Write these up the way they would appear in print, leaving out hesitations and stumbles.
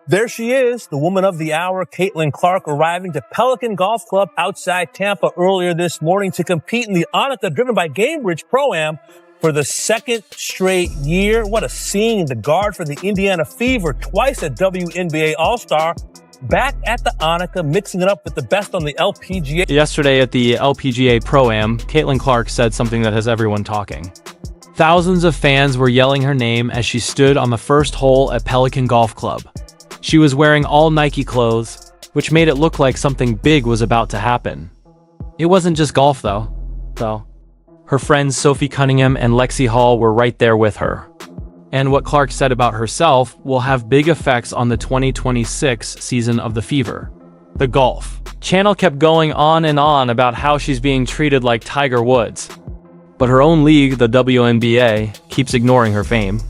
There she is, the woman of the hour, Caitlin Clark, arriving to Pelican Golf Club outside Tampa earlier this morning to compete in the Annika driven by Gamebridge Pro-Am for the second straight year. What a scene. The guard for the Indiana Fever, twice a WNBA All-Star, back at the Annika, mixing it up with the best on the LPGA. Yesterday at the LPGA Pro-Am, Caitlin Clark said something that has everyone talking. Thousands of fans were yelling her name as she stood on the first hole at Pelican Golf Club. She was wearing all Nike clothes, which made it look like something big was about to happen. It wasn't just golf, though. Her friends Sophie Cunningham and Lexi Hall were right there with her. And what Clark said about herself will have big effects on the 2026 season of the Fever. The Golf Channel kept going on and on about how she's being treated like Tiger Woods. But her own league, the WNBA, keeps ignoring her fame.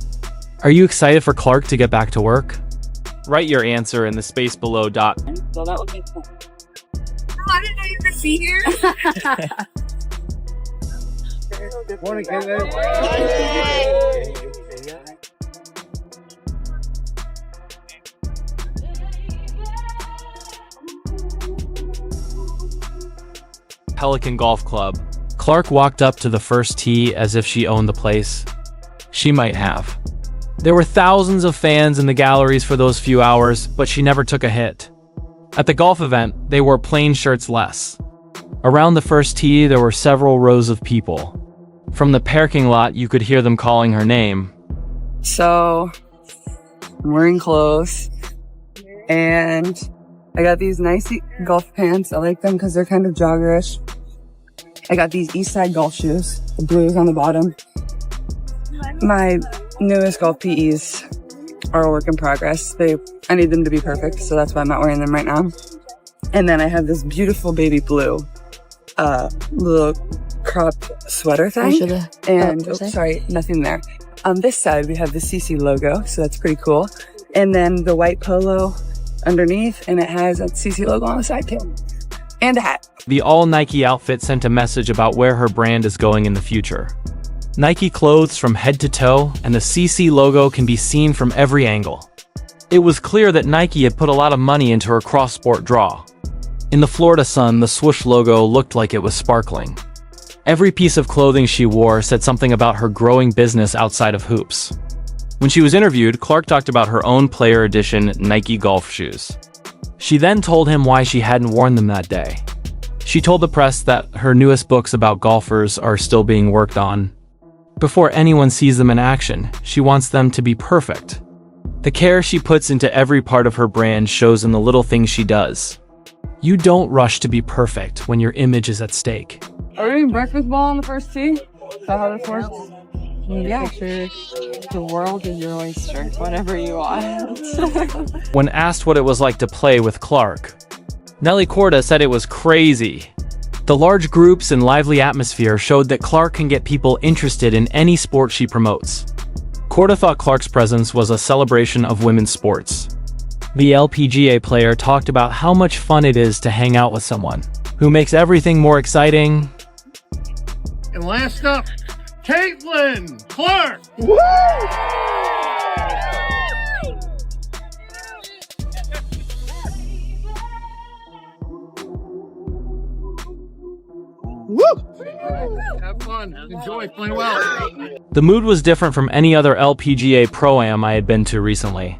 Are you excited for Clark to get back to work? Write your answer in the space below. So that would be cool. Oh, I didn't know you could be here. Good morning, Kevin. Pelican Golf Club. Clark walked up to the first tee as if she owned the place. She might have. There were thousands of fans in the galleries for those few hours, but she never took a hit. At the golf event, they wore plain shirts less. Around the first tee, there were several rows of people. From the parking lot, you could hear them calling her name. So, I'm wearing clothes, and I got these nice golf pants. I like them because they're kind of joggerish. I got these Eastside golf shoes, the blues on the bottom. My newest golf PEs are a work in progress. I need them to be perfect, so that's why I'm not wearing them right now. And then I have this beautiful baby blue, little cropped sweater thing. Nothing there. On this side, we have the CC logo, so that's pretty cool. And then the white polo underneath, and it has a CC logo on the side too. And a hat. The all-Nike outfit sent a message about where her brand is going in the future. Nike clothes from head to toe, and the CC logo can be seen from every angle. It was clear that Nike had put a lot of money into her cross-sport draw. In the Florida sun, the swoosh logo looked like it was sparkling. Every piece of clothing she wore said something about her growing business outside of hoops. When she was interviewed, Clark talked about her own player edition Nike golf shoes. She then told him why she hadn't worn them that day. She told the press that her newest books about golfers are still being worked on. Before anyone sees them in action, she wants them to be perfect. The care she puts into every part of her brand shows in the little things she does. You don't rush to be perfect when your image is at stake. Are we doing breakfast ball on the first tee? Is that how this works? Yeah, sure. The world is your oyster. Whatever you want. When asked what it was like to play with Clark, Nelly Korda said it was crazy. The large groups and lively atmosphere showed that Clark can get people interested in any sport she promotes. Korda thought Clark's presence was a celebration of women's sports. The LPGA player talked about how much fun it is to hang out with someone who makes everything more exciting. And last up, Caitlin Clark. Woo! Have fun. Enjoy. Play well. The mood was different from any other LPGA Pro-Am I had been to recently.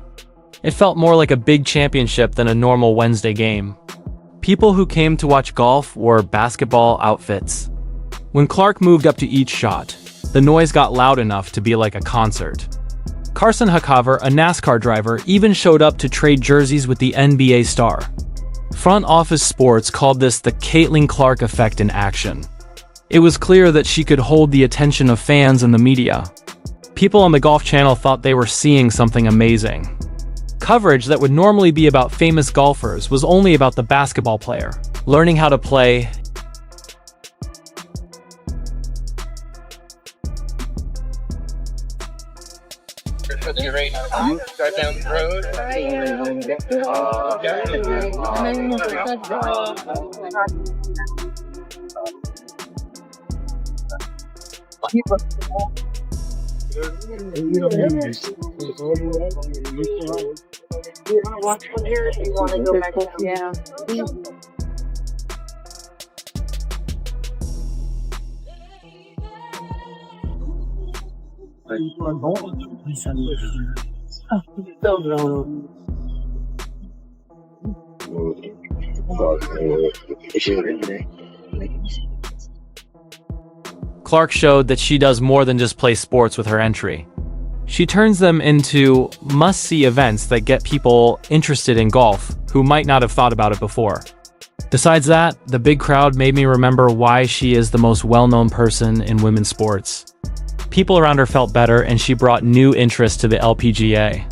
It felt more like a big championship than a normal Wednesday game. People who came to watch golf wore basketball outfits. When Clark moved up to each shot, the noise got loud enough to be like a concert. Carson Huckhover, a NASCAR driver, even showed up to trade jerseys with the NBA star. Front Office Sports called this the Caitlin Clark effect in action. It was clear that she could hold the attention of fans and the media. People on the Golf Channel thought they were seeing something amazing. Coverage that would normally be about famous golfers was only about the basketball player, learning how to play. Start down the road. Yeah. Clark showed that she does more than just play sports with her entry. She turns them into must-see events that get people interested in golf who might not have thought about it before. Besides that, the big crowd made me remember why she is the most well-known person in women's sports. People around her felt better, and she brought new interest to the LPGA.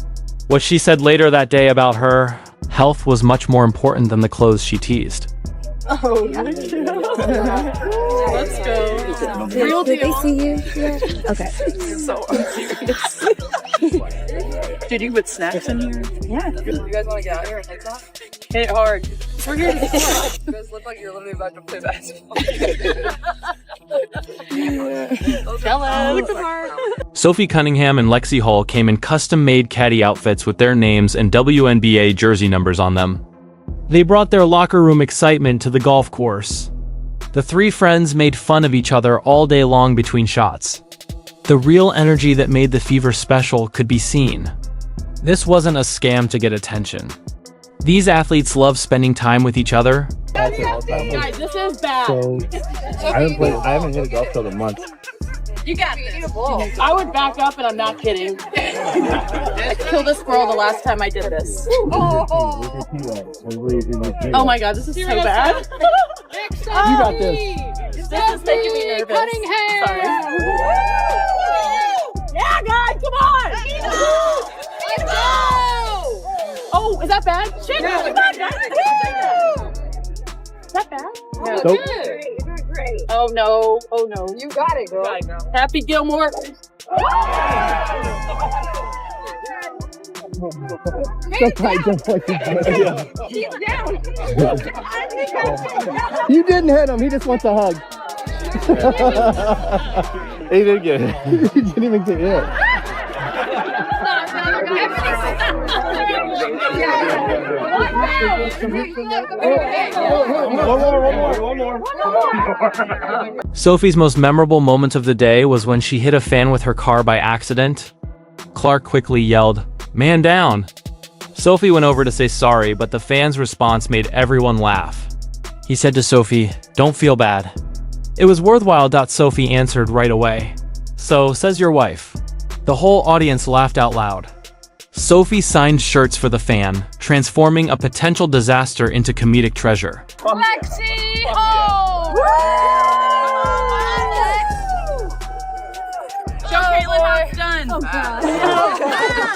What she said later that day about her health was much more important than the clothes she teased. Oh, let's go. Real Did they deal. see you? Yeah. Okay. So unserious. Did you put snacks in here? Yeah. You guys want to get out here and hit that? Hit it hard. We're here to You guys look like you're literally about to play basketball. Sophie Cunningham and Lexi Hull came in custom-made caddy outfits with their names and WNBA jersey numbers on them. They brought their locker room excitement to the golf course. The three friends made fun of each other all day long between shots. The real energy that made the fever special could be seen. This wasn't a scam to get attention. These athletes love spending time with each other. Guys, this is bad. I haven't hit a golf club in months. You got this. I would back up, and I'm not kidding. I killed a squirrel the last time I did this. Oh my god, this is so bad. You got this. This is making me nervous. Sorry. Yeah, guys, come on! Oh, is that bad? Shit, come on, guys. Is that bad? Nope. Oh no, oh no. You got it, girl. Happy Gilmore. You didn't hit him. He just wants a hug. He did get it. He didn't even get hit. One more. Sophie's most memorable moment of the day was when she hit a fan with her car by accident. Clark quickly yelled, "Man down!" Sophie went over to say sorry, but the fan's response made everyone laugh. He said to Sophie, "Don't feel bad." It was worthwhile. Sophie answered right away. "So, says your wife." The whole audience laughed out loud. Sophie signed shirts for the fan, transforming a potential disaster into comedic treasure. Lexi! Oh! Show Caitlin how it's done.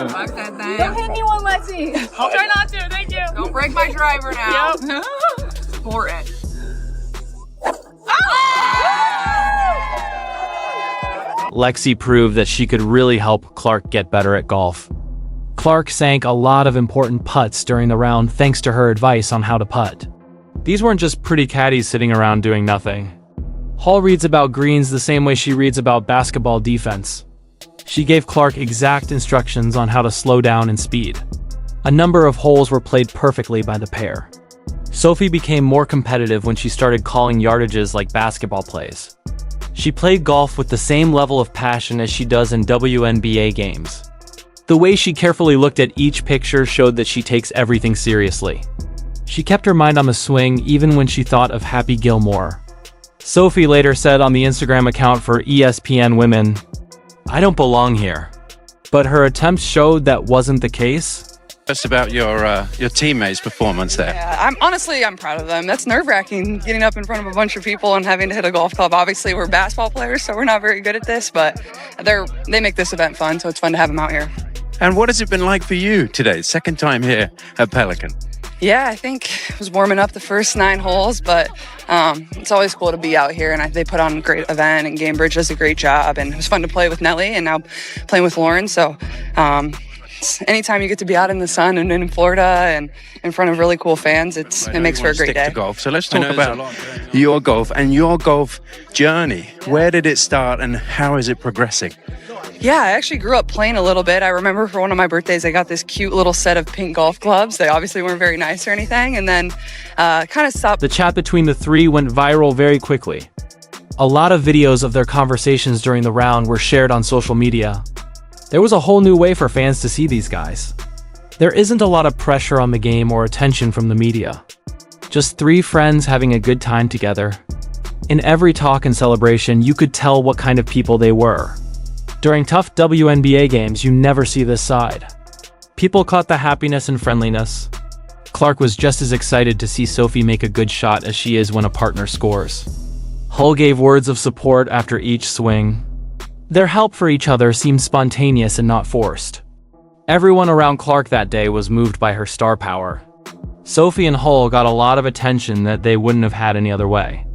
Fuck that thing. Don't hit anyone, Lexi. I'll try not to, thank you. Don't break my driver now. Yep. Support it. Lexi proved that she could really help Clark get better at golf. Clark sank a lot of important putts during the round thanks to her advice on how to putt. These weren't just pretty caddies sitting around doing nothing. Hull reads about greens the same way she reads about basketball defense. She gave Clark exact instructions on how to slow down and speed. A number of holes were played perfectly by the pair. Sophie became more competitive when she started calling yardages like basketball plays. She played golf with the same level of passion as she does in WNBA games. The way she carefully looked at each picture showed that she takes everything seriously. She kept her mind on the swing even when she thought of Happy Gilmore. Sophie later said on the Instagram account for ESPN Women, "I don't belong here." But her attempts showed that wasn't the case. Just about your teammates' performance there. Yeah, I'm proud of them. That's nerve-wracking, getting up in front of a bunch of people and having to hit a golf club. Obviously, we're basketball players, so we're not very good at this, but they make this event fun, so it's fun to have them out here. And what has it been like for you today? Second time here at Pelican. Yeah, I think it was warming up the first 9 holes, but it's always cool to be out here, and they put on a great event, and Gamebridge does a great job, and it was fun to play with Nelly and now playing with Lauren, so anytime you get to be out in the sun and in Florida and in front of really cool fans, it makes for a great day. To golf. So let's talk about your golf and your golf journey. Where did it start and how is it progressing? Yeah, I actually grew up playing a little bit. I remember for one of my birthdays, I got this cute little set of pink golf clubs. They obviously weren't very nice or anything, and then kind of stopped. The chat between the three went viral very quickly. A lot of videos of their conversations during the round were shared on social media. There was a whole new way for fans to see these guys. There isn't a lot of pressure on the game or attention from the media. Just three friends having a good time together. In every talk and celebration, you could tell what kind of people they were. During tough WNBA games, you never see this side. People caught the happiness and friendliness. Clark was just as excited to see Sophie make a good shot as she is when a partner scores. Hull gave words of support after each swing. Their help for each other seemed spontaneous and not forced. Everyone around Clark that day was moved by her star power. Sophie and Hull got a lot of attention that they wouldn't have had any other way.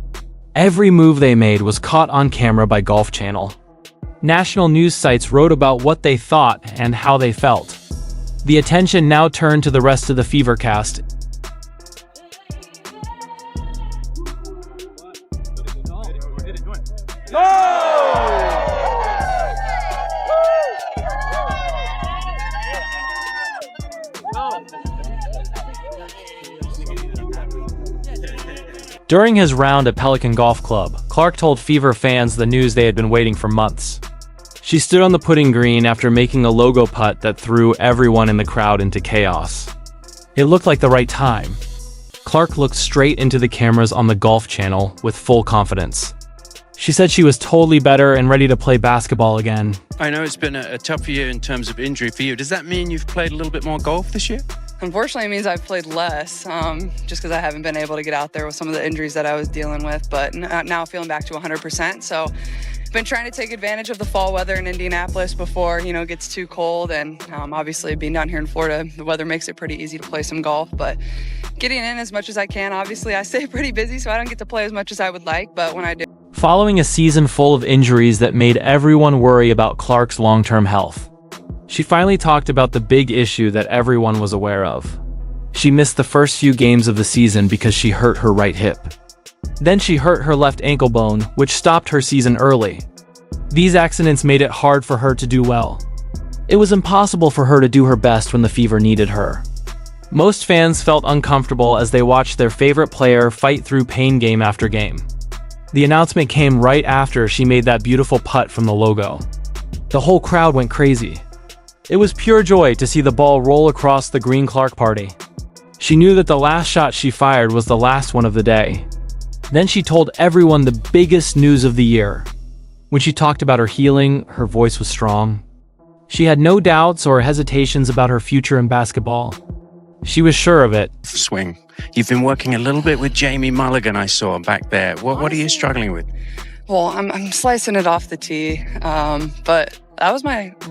Every move they made was caught on camera by Golf Channel. National news sites wrote about what they thought and how they felt. The attention now turned to the rest of the Fever cast. During his round at Pelican Golf Club, Clark told Fever fans the news they had been waiting for months. She stood on the putting green after making a logo putt that threw everyone in the crowd into chaos. It looked like the right time. Clark looked straight into the cameras on the Golf Channel with full confidence. She said she was totally better and ready to play basketball again. I know it's been a tough year in terms of injury for you. Does that mean you've played a little bit more golf this year? Unfortunately, it means I've played less, just because I haven't been able to get out there with some of the injuries that I was dealing with, but now feeling back to 100%. So been trying to take advantage of the fall weather in Indianapolis before, it gets too cold. And obviously being down here in Florida, the weather makes it pretty easy to play some golf, but getting in as much as I can. Obviously, I stay pretty busy, so I don't get to play as much as I would like, but when I do. Following a season full of injuries that made everyone worry about Clark's long-term health, she finally talked about the big issue that everyone was aware of. She missed the first few games of the season because she hurt her right hip. Then she hurt her left ankle bone, which stopped her season early. These accidents made it hard for her to do well. It was impossible for her to do her best when the Fever needed her. Most fans felt uncomfortable as they watched their favorite player fight through pain game after game. The announcement came right after she made that beautiful putt from the logo. The whole crowd went crazy. It was pure joy to see the ball roll across the green Clark party. She knew that the last shot she fired was the last one of the day. Then she told everyone the biggest news of the year. When she talked about her healing, her voice was strong. She had no doubts or hesitations about her future in basketball. She was sure of it. Swing. You've been working a little bit with Jamie Mulligan, I saw back there. What are you struggling with? Well, I'm slicing it off the tee, but that was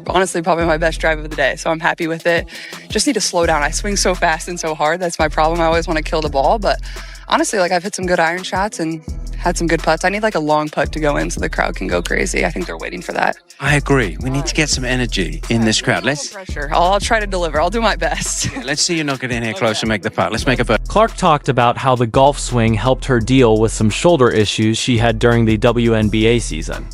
honestly probably my best drive of the day, so I'm happy with it. Just need to slow down. I swing so fast and so hard. That's my problem. I always want to kill the ball, but honestly, I've hit some good iron shots and had some good putts. I need a long putt to go in so the crowd can go crazy. I think they're waiting for that. I agree. We need to get some energy in this crowd. No pressure. I'll try to deliver. I'll do my best. Let's see you knock it in here close and make the putt. Let's make a putt. Clark talked about how the golf swing helped her deal with some shoulder issues she had during the WNBA season.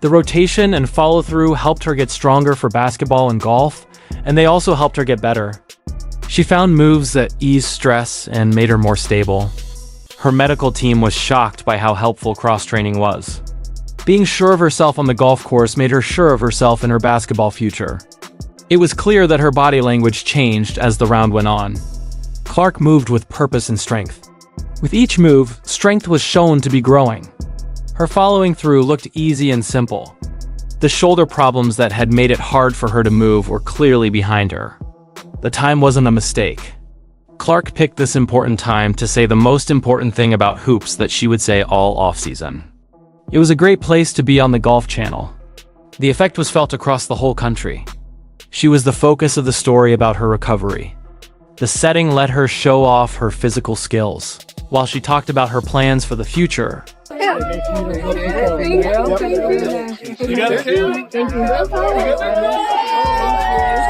The rotation and follow-through helped her get stronger for basketball and golf, and they also helped her get better. She found moves that eased stress and made her more stable. Her medical team was shocked by how helpful cross-training was. Being sure of herself on the golf course made her sure of herself in her basketball future. It was clear that her body language changed as the round went on. Clark moved with purpose and strength. With each move, strength was shown to be growing. Her following through looked easy and simple. The shoulder problems that had made it hard for her to move were clearly behind her. The time wasn't a mistake. Clark picked this important time to say the most important thing about hoops that she would say all offseason. It was a great place to be on the Golf Channel. The effect was felt across the whole country. She was the focus of the story about her recovery. The setting let her show off her physical skills, while she talked about her plans for the future. You got it too.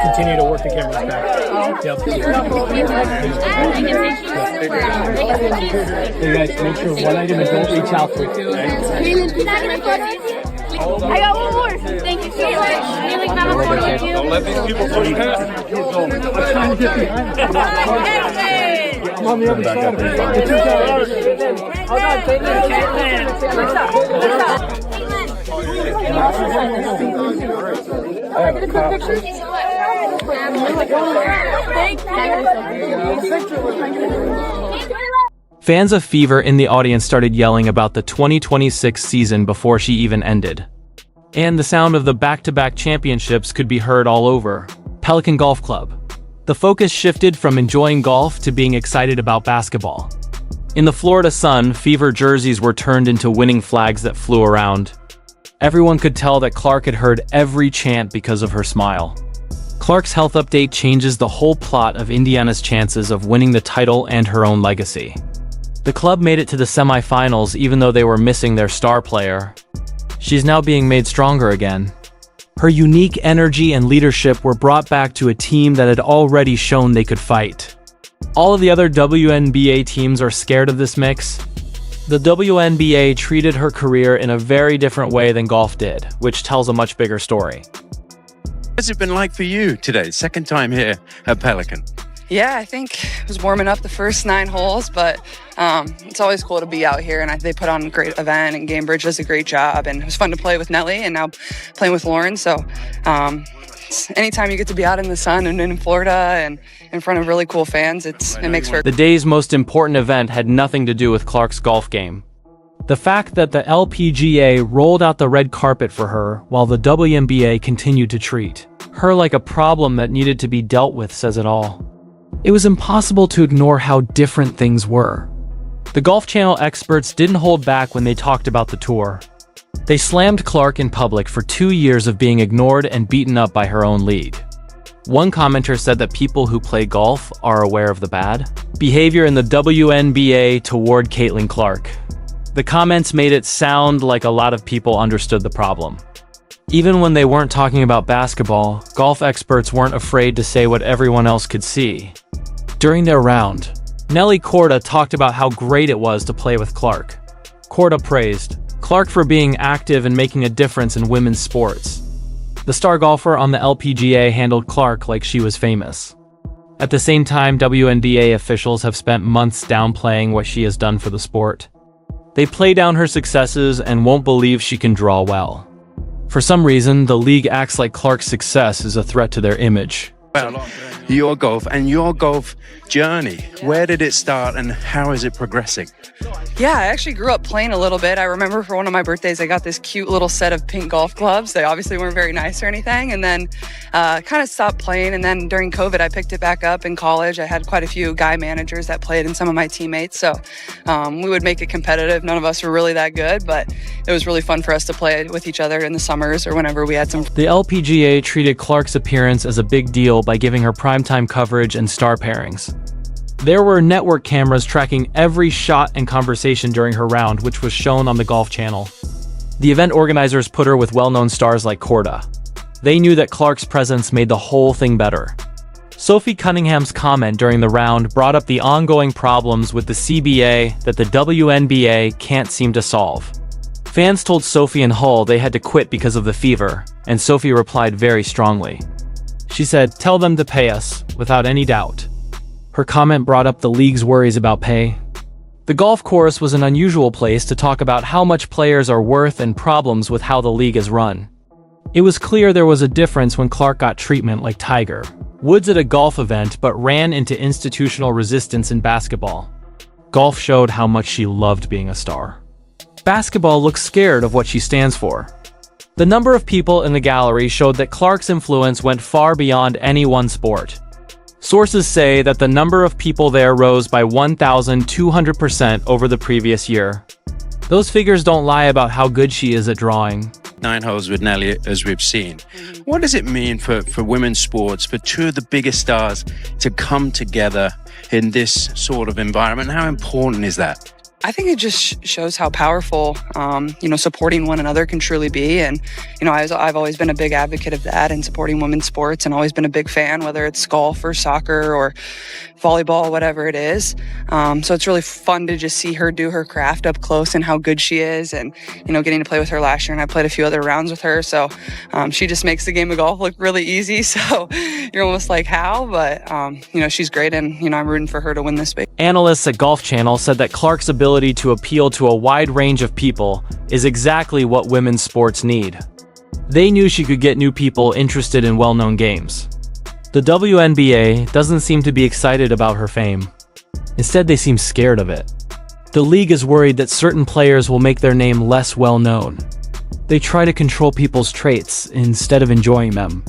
Continue to work the cameras back. Yep. Hey guys, make sure one item and don't reach out for it. I got one more. Thank you so much. Kneeling down for you. Don't let these people push past you. I'm on the other side of it. Hold on, Fans of Fever in the audience started yelling about the 2026 season before she even ended. And the sound of the back-to-back championships could be heard all over Pelican Golf Club. The focus shifted from enjoying golf to being excited about basketball. In the Florida sun, Fever jerseys were turned into winning flags that flew around. Everyone could tell that Clark had heard every chant because of her smile. Clark's health update changes the whole plot of Indiana's chances of winning the title and her own legacy. The club made it to the semifinals even though they were missing their star player. She's now being made stronger again. Her unique energy and leadership were brought back to a team that had already shown they could fight. All of the other WNBA teams are scared of this mix. The WNBA treated her career in a very different way than golf did, which tells a much bigger story. What's it been like for you today? Second time here at Pelican. Yeah, I think it was warming up the first 9 holes, but it's always cool to be out here, and they put on a great event, and Gamebridge does a great job, and it was fun to play with Nelly and now playing with Lauren. So anytime you get to be out in the sun and in Florida and in front of really cool fans, it makes for... The day's most important event had nothing to do with Clark's golf game. The fact that the LPGA rolled out the red carpet for her while the WNBA continued to treat her like a problem that needed to be dealt with says it all. It was impossible to ignore how different things were. The Golf Channel experts didn't hold back when they talked about the tour. They slammed Clark in public for 2 years of being ignored and beaten up by her own league. One commenter said that people who play golf are aware of the bad behavior in the WNBA toward Caitlin Clark. The comments made it sound like a lot of people understood the problem. Even when they weren't talking about basketball, golf experts weren't afraid to say what everyone else could see. During their round, Nelly Korda talked about how great it was to play with Clark. Korda praised Clark for being active and making a difference in women's sports. The star golfer on the LPGA handled Clark like she was famous. At the same time, WNBA officials have spent months downplaying what she has done for the sport. They play down her successes and won't believe she can draw well. For some reason, the league acts like Clark's success is a threat to their image. Well, your golf and your golf journey, where did it start and how is it progressing? Yeah, I actually grew up playing a little bit. I remember for one of my birthdays, I got this cute little set of pink golf clubs. They obviously weren't very nice or anything. And then kind of stopped playing. And then during COVID, I picked it back up in college. I had quite a few guy managers that played and some of my teammates. So we would make it competitive. None of us were really that good, but it was really fun for us to play with each other in the summers or whenever we had some. The LPGA treated Clark's appearance as a big deal by giving her primetime coverage and star pairings. There were network cameras tracking every shot and conversation during her round, which was shown on the Golf Channel. The event organizers put her with well-known stars like Korda. They knew that Clark's presence made the whole thing better. Sophie Cunningham's comment during the round brought up the ongoing problems with the CBA that the WNBA can't seem to solve. Fans told Sophie and Hull they had to quit because of the fever, and Sophie replied very strongly. She said, "Tell them to pay us, without any doubt." Her comment brought up the league's worries about pay. The golf course was an unusual place to talk about how much players are worth and problems with how the league is run. It was clear there was a difference when Clark got treatment like Tiger Woods at a golf event but ran into institutional resistance in basketball. Golf showed how much she loved being a star. Basketball looks scared of what she stands for. The number of people in the gallery showed that Clark's influence went far beyond any one sport. Sources say that the number of people there rose by 1,200% over the previous year. Those figures don't lie about how good she is at drawing. 9 holes with Nelly, as we've seen. What does it mean for women's sports, for two of the biggest stars to come together in this sort of environment? How important is that? I think it just shows how powerful, supporting one another can truly be. And, I've always been a big advocate of that and supporting women's sports, and always been a big fan, whether it's golf or soccer or volleyball, whatever it is. So it's really fun to just see her do her craft up close and how good she is. And, getting to play with her last year, and I played a few other rounds with her. So she just makes the game of golf look really easy. So you're almost like, how? But, she's great, and, I'm rooting for her to win this big. Analysts at Golf Channel said that Clark's ability to appeal to a wide range of people is exactly what women's sports need. They knew she could get new people interested in well-known games. The WNBA doesn't seem to be excited about her fame. Instead, they seem scared of it. The league is worried that certain players will make their name less well-known. They try to control people's traits instead of enjoying them.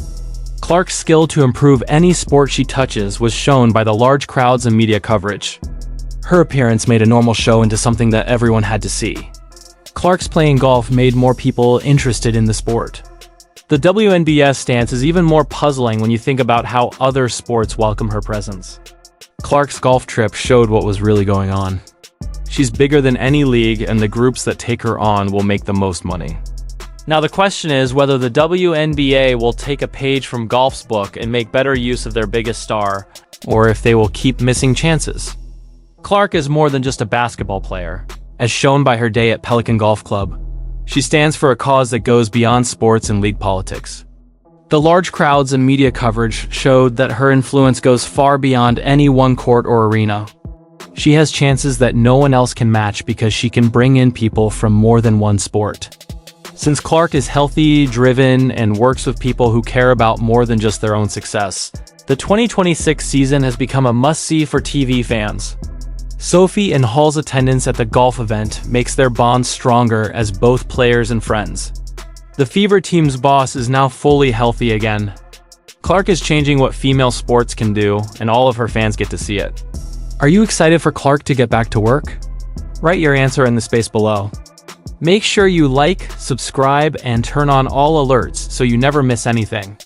Clark's skill to improve any sport she touches was shown by the large crowds and media coverage. Her appearance made a normal show into something that everyone had to see. Clark's playing golf made more people interested in the sport. The WNBA stance is even more puzzling when you think about how other sports welcome her presence. Clark's golf trip showed what was really going on. She's bigger than any league, and the groups that take her on will make the most money. Now the question is whether the WNBA will take a page from golf's book and make better use of their biggest star, or if they will keep missing chances. Clark is more than just a basketball player, as shown by her day at Pelican Golf Club. She stands for a cause that goes beyond sports and league politics. The large crowds and media coverage showed that her influence goes far beyond any one court or arena. She has chances that no one else can match because she can bring in people from more than one sport. Since Clark is healthy, driven, and works with people who care about more than just their own success, the 2026 season has become a must-see for TV fans. Sophie and Hall's attendance at the golf event makes their bond stronger as both players and friends. The Fever team's boss is now fully healthy again. Clark is changing what female sports can do, and all of her fans get to see it. Are you excited for Clark to get back to work? Write your answer in the space below. Make sure you like, subscribe, and turn on all alerts so you never miss anything.